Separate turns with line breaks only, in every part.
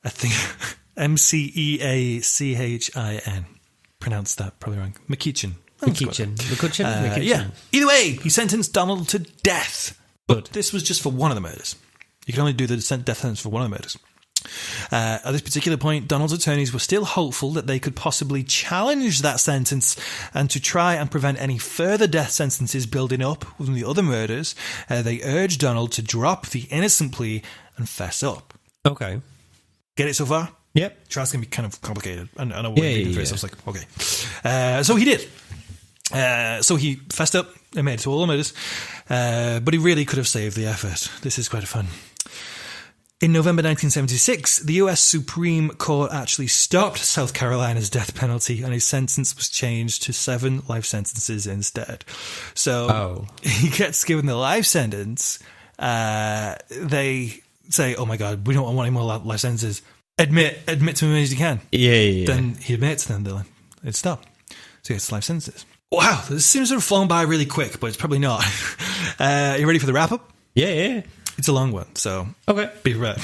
I think Mceachin. Pronounced that probably wrong. McEachin.
McCutcheon.
Yeah. Either way, he sentenced Donald to death. But this was just for one of the murders. You can only do the death sentence for one of the murders. At this particular point, Donald's attorneys were still hopeful that they could possibly challenge that sentence, and to try and prevent any further death sentences building up from the other murders, they urged Donald to drop the innocent plea and fess up.
Okay.
Get it so far?
Yep.
Trial's going to be kind of complicated. I know what you're reading through, so I was like, okay. So he did. So he fessed up, admitted to all the murders, but he really could have saved the effort. This is quite fun. In November 1976, the US Supreme Court actually stopped South Carolina's death penalty, and his sentence was changed to 7 life sentences instead. So he gets given the life sentence. They say, oh my God, we don't want any more life sentences. Admit to as many as you can.
Yeah.
Then he admits, then it's stopped. So he gets life sentences. Wow, this seems to have flown by really quick, but it's probably not. You ready for the wrap-up?
Yeah.
It's a long one, so
okay.
Be prepared.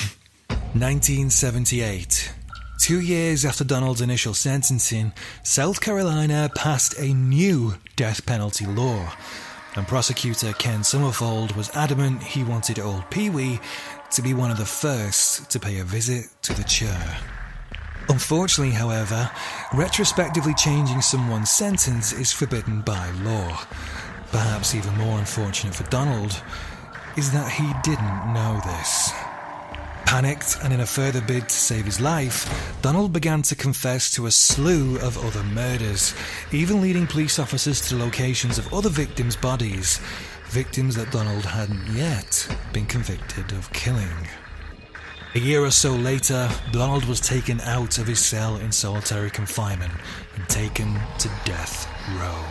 1978. 2 years after Donald's initial sentencing, South Carolina passed a new death penalty law, and prosecutor Ken Summerfold was adamant he wanted old Pee-wee to be one of the first to pay a visit to the chair. Unfortunately, however, retrospectively changing someone's sentence is forbidden by law. Perhaps even more unfortunate for Donald is that he didn't know this. Panicked, and in a further bid to save his life, Donald began to confess to a slew of other murders, even leading police officers to the locations of other victims' bodies, victims that Donald hadn't yet been convicted of killing. A year or so later, Donald was taken out of his cell in solitary confinement and taken to death row.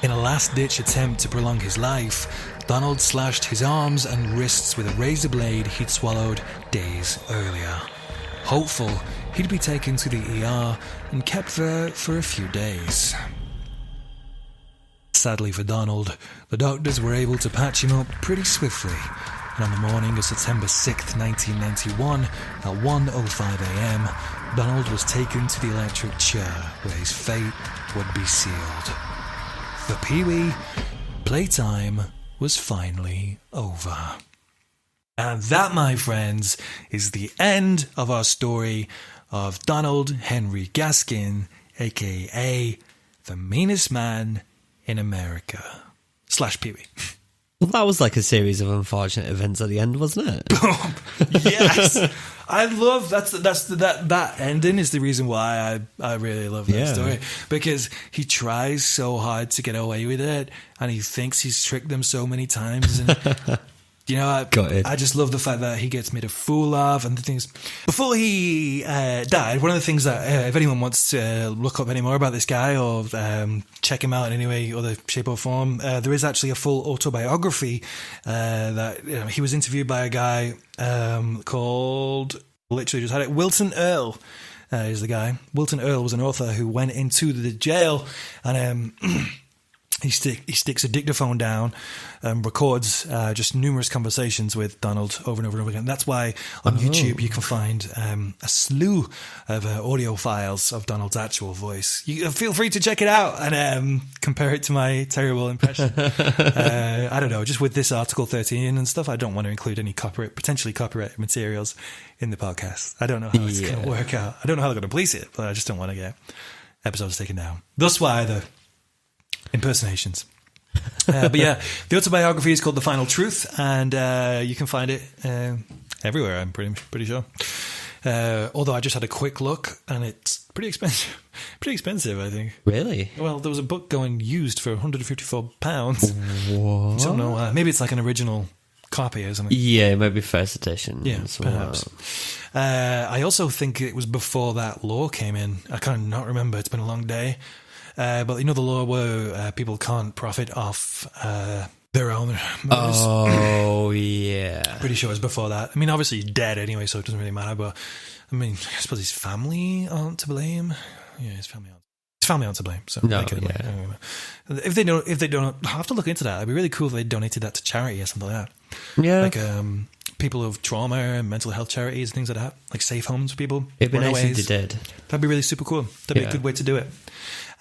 In a last-ditch attempt to prolong his life, Donald slashed his arms and wrists with a razor blade he'd swallowed days earlier. Hopeful he'd be taken to the ER and kept there for a few days. Sadly for Donald, the doctors were able to patch him up pretty swiftly, and on the morning of September 6th, 1991, at 1:05 a.m, Donald was taken to the electric chair where his fate would be sealed. For Pee-wee, playtime was finally over. And that, my friends, is the end of our story of Donald Henry Gaskin, a.k.a. the meanest man in America. / Pee-wee.
Well, that was like a series of unfortunate events at the end, wasn't it?
Yes. I love that ending is the reason why I really love that story, because he tries so hard to get away with it, and he thinks he's tricked them so many times, and I just love the fact that he gets made a fool of, and the things. Before he died, one of the things that if anyone wants to look up any more about this guy or check him out in any way, other shape or form, there is actually a full autobiography that he was interviewed by a guy called, literally just had it, Wilton Earl is the guy. Wilton Earl was an author who went into the jail and he sticks a dictaphone down and records just numerous conversations with Donald over and over and over again. That's why on YouTube you can find a slew of audio files of Donald's actual voice. You feel free to check it out and compare it to my terrible impression. I don't know, just with this Article 13 and stuff, I don't want to include any potentially copyrighted materials in the podcast. I don't know how it's going to work out. I don't know how they're going to police it, but I just don't want to get episodes taken down. Thus why the impersonations. But yeah, the autobiography is called The Final Truth, and you can find it everywhere, I'm pretty sure. Although I just had a quick look, and it's pretty expensive. Pretty expensive, I think.
Really?
Well, there was a book going used for £154.
What?
I don't know. Maybe it's like an original copy or something.
Yeah, maybe first edition.
Yeah, perhaps. I also think it was before that law came in. I kind of not remember. It's been a long day. But you know the law where people can't profit off their own murders?
Oh, yeah.
Pretty sure it's before that. I mean, obviously he's dead anyway, so it doesn't really matter. But I mean, I suppose his family aren't to blame. Yeah, his family aren't to blame. So
no,
if they don't, I have to look into that. It'd be really cool if they donated that to charity or something like that.
Yeah.
Like people who have trauma and mental health charities, things like that, like safe homes for people.
It'd be nice if they did.
That'd be really super cool. That'd be a good way to do it.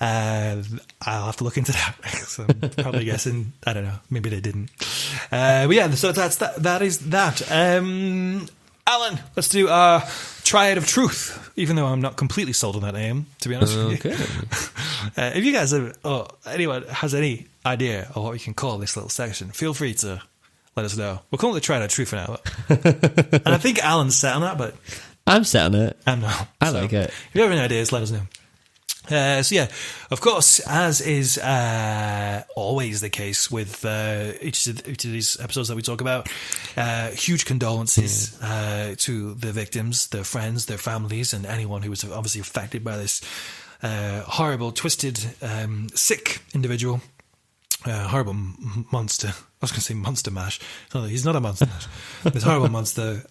I'll have to look into that. So I'm probably guessing, I don't know, maybe they didn't. But yeah, so that is that. Alan, let's do our triad of truth, even though I'm not completely sold on that name, to be honest with you. If you guys have, or anyone has any idea of what we can call this little section, feel free to let us know. We'll call it the triad of truth for now. And I think Alan's set on that, but
I'm set on it.
I'm not.
I like it.
If you have any ideas, let us know. So yeah, of course, as is always the case with each of these episodes that we talk about, huge condolences to the victims, their friends, their families, and anyone who was obviously affected by this horrible, twisted, sick individual. Horrible monster. I was going to say monster mash. No, he's not a monster mash. This horrible monster.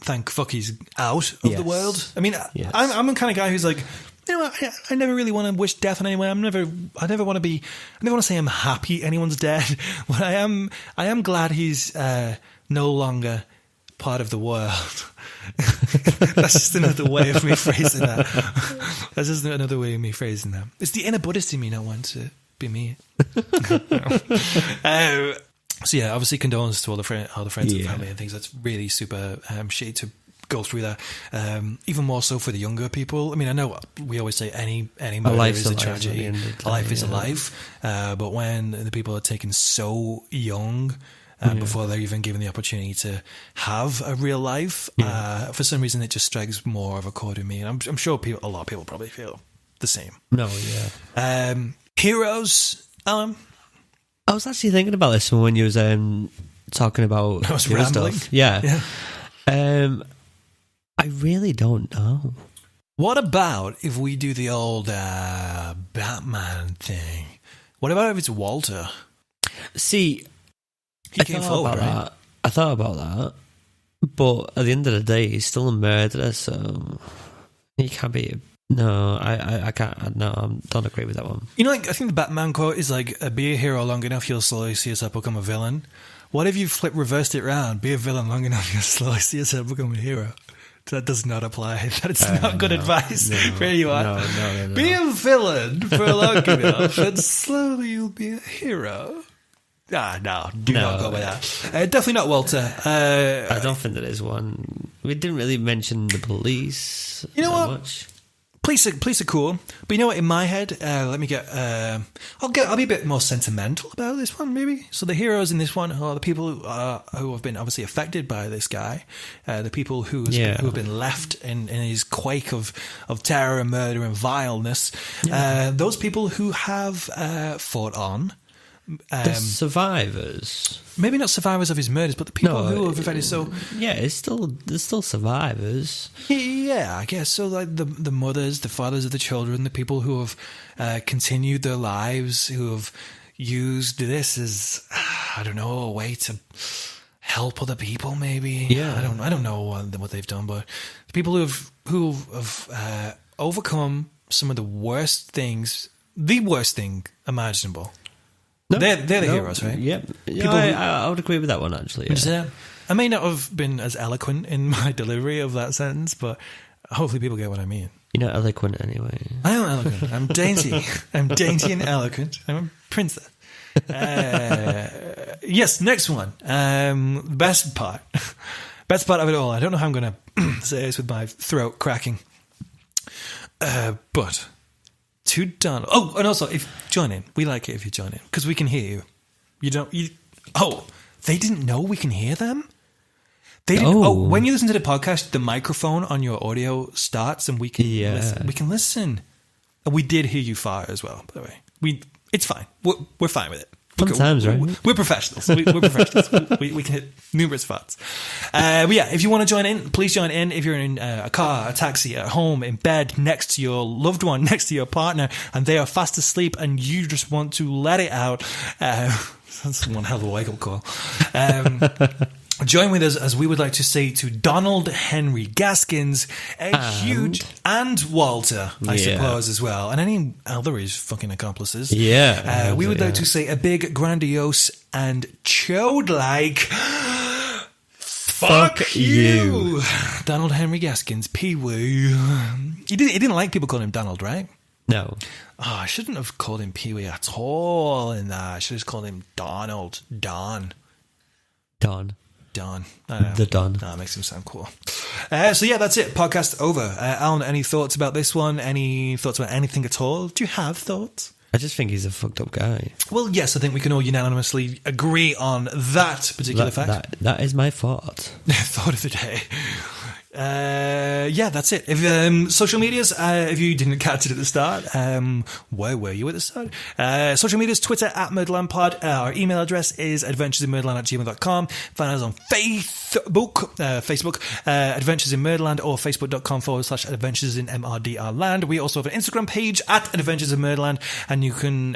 Thank fuck he's out of the world. I mean, I'm the kind of guy who's like, you know, I never really want to wish death on anyone. I never want to say I'm happy anyone's dead. But I am glad he's no longer part of the world. That's just another way of me phrasing that. That's just another way of me phrasing that. It's the inner Buddhist in me not wanting to be me. So yeah, obviously condolences to all the friends and family and things. That's really super shitty to go through that. Even more so for the younger people. I mean, I know we always say any murder is a tragedy. A life is a life. But when the people are taken so young before they're even given the opportunity to have a real life, for some reason it just strikes more of a chord in me. And I'm sure a lot of people probably feel the same.
No, yeah.
Heroes, Alan?
I was actually thinking about this when you was talking about
I was rambling.
Stuff. Yeah. I really don't know.
What about if we do the old Batman thing? What about if it's Walter?
See,
he came forward, right?
I thought about that, but at the end of the day, he's still a murderer, so he can't be. No, I can't. No, I don't agree with that one.
You know, like, I think the Batman quote is like, "Be a hero long enough, you'll slowly see yourself become a villain." What if you reversed it around? Be a villain long enough, you'll slowly see yourself become a hero. That does not apply. That's not good advice for anyone. No. Be a villain for long enough, and slowly you'll be a hero. Do not go with that. Definitely not Walter.
I don't think there is one. We didn't really mention the police.
You know what?
Much.
Police are cool, but you know what? In my head, let me get. I'll be a bit more sentimental about this one, maybe. So the heroes in this one are the people who have been obviously affected by this guy, the people who have been left in his quake of terror and murder and vileness. Those people who have fought on.
The survivors.
Maybe not survivors of his murders, but the people who have affected. So
yeah, there's still survivors.
Yeah, I guess so. Like the mothers, the fathers of the children, the people who have continued their lives, who have used this as I don't know, a way to help other people. Maybe I don't know what they've done, but the people who have overcome some of the worst things, the worst thing imaginable. No, they're the heroes, right?
Yeah, I would agree with that one, actually. Yeah.
I may not have been as eloquent in my delivery of that sentence, but hopefully people get what I mean.
You're not eloquent anyway.
I am eloquent. I'm dainty. I'm dainty and eloquent. I'm a princess. Yes, next one. Best part. Best part of it all. I don't know how I'm going to say this with my throat cracking. But... to Donald. Oh, and also, if join in. We like it if you join in because we can hear you. They didn't know we can hear them. They didn't. Oh, when you listen to the podcast, the microphone on your audio starts, and we can listen. We can listen. And we did hear you fire as well. By the way, it's fine. We're fine with it.
Sometimes, right?
We're professionals. We're professionals. we can hit numerous spots. But yeah, if you want to join in, please join in. If you're in a car, a taxi, at home, in bed, next to your loved one, next to your partner, and they are fast asleep and you just want to let it out, that's one hell of a wake-up call. Join with us as we would like to say to Donald Henry Gaskins, and Walter, I suppose, as well, and any other his fucking accomplices.
Yeah.
We would like to say a big, grandiose, and chode-like
Fuck you.
Donald Henry Gaskins, Pee-wee. He didn't like people calling him Donald, right?
No.
Oh, I shouldn't have called him Pee-wee at all in that. I should have just called him Donald. Don.
Don.
The
Don.
That makes him sound cool. So yeah, that's it. Podcast over. Alan, any thoughts about this one? Any thoughts about anything at all? Do you have thoughts?
I just think he's a fucked up guy.
Well, yes, I think we can all unanimously agree on that particular fact.
That is my thought.
Thought of the day. Yeah, that's it. If social medias, if you didn't catch it at the start, where were you at the start? Social medias, Twitter @MurderlandPod. Our email address is adventuresinmurderland@gmail.com. Find us on Facebook, Adventures in Murderland, or facebook.com/adventuresinmurderland. We also have an Instagram page @Adventures in Murderland, and you can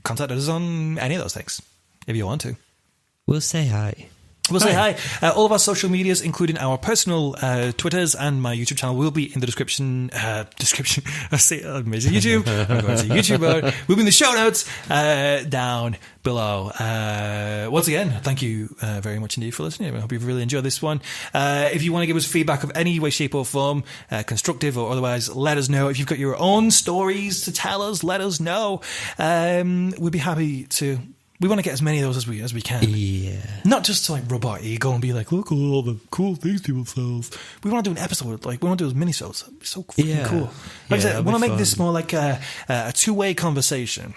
contact us on any of those things if you want to.
We'll say hi.
We'll say hi. All of our social medias, including our personal Twitters and my YouTube channel, will be in the description. I say amazing YouTube. I'm going to YouTube mode. We'll be in the show notes down below. Once again, thank you very much indeed for listening. I hope you've really enjoyed this one. If you want to give us feedback of any way, shape, or form, constructive or otherwise, let us know. If you've got your own stories to tell us, let us know. We'd be happy to. We want to get as many of those as we can.
Yeah.
Not just to like rub our ego and be like, look at all the cool things people say. We want to do an episode, like we want to do those mini-sodes. That'd be so fucking cool. Like I said, I want to make this more like a two-way conversation.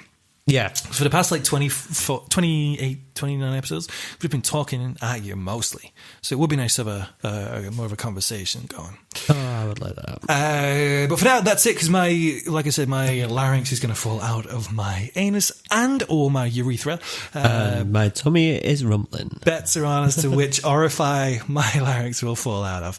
Yeah.
For the past like 28, 29 episodes, we've been talking at you mostly. So it would be nice to have a more of a conversation going.
Oh, I would like that.
But for now, that's it, because like I said, my larynx is going to fall out of my anus and or my urethra.
My tummy is rumbling.
Bets are on as to which orifice my larynx will fall out of.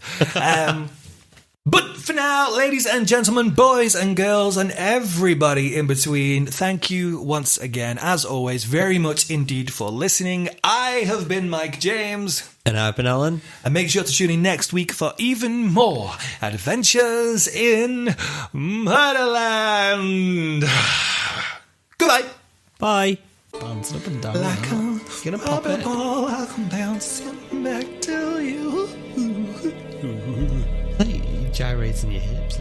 But for now, ladies and gentlemen, boys and girls, and everybody in between, thank you once again, as always, very much indeed for listening. I have been Mike James.
And I've been Alan.
And make sure to tune in next week for even more adventures in Murderland. Goodbye.
Bye. Bouncing up and down.
Like a
Gonna pop it.
ball, I'll come bouncing back to you.
Gyrating your hips.